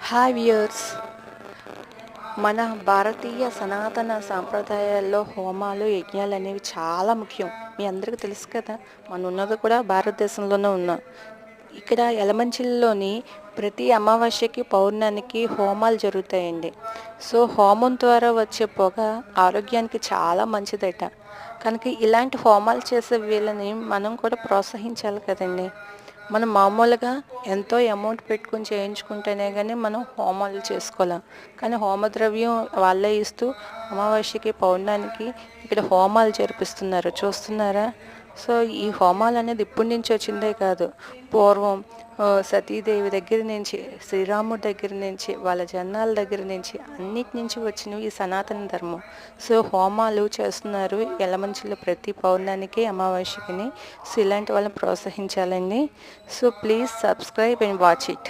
Hi viewers, మన భారతీయ సనాతన సాంప్రదాయాల్లో హోమాలు యజ్ఞాలు అనేవి చాలా ముఖ్యం. మీ అందరికీ తెలుసు కదా, మనం ఉన్నది కూడా భారతదేశంలోనే ఉన్నాం. ఇక్కడ యలమంచిలిలోని ప్రతి అమావాస్యకి పౌర్ణానికి హోమాలు జరుగుతాయండి. సో హోమం ద్వారా వచ్చే పొగ ఆరోగ్యానికి చాలా మంచిదట. కనుక ఇలాంటి హోమాలు చేసే వీళ్ళని మనం కూడా ప్రోత్సహించాలి కదండి. మనం మామూలుగా ఎంతో అమౌంట్ పెట్టుకొని చేయించుకుంటేనే కానీ మనం హోమాలు చేసుకోలేం. కానీ హోమద్రవ్యం వాళ్ళే ఇస్తూ అమావాస్యకి పౌర్ణానికి ఇక్కడ హోమాలు జరిపిస్తున్నారు, చూస్తున్నారా? సో ఈ హోమాలు అనేది ఇప్పటి నుంచి వచ్చిందే కాదు, పూర్వం సతీదేవి దగ్గర నుంచి, శ్రీరాముడి దగ్గర నుంచి, వాళ్ళ జన్నాల దగ్గర నుంచి, అన్నిటి నుంచి వచ్చినవి ఈ సనాతన ధర్మం. సో హోమాలు చేస్తున్నారు యలమంచిలో ప్రతి పౌర్ణానికి, అమావాస్యకిని. సో ఇలాంటి వాళ్ళని ప్రోత్సహించాలండి. So please subscribe and watch it.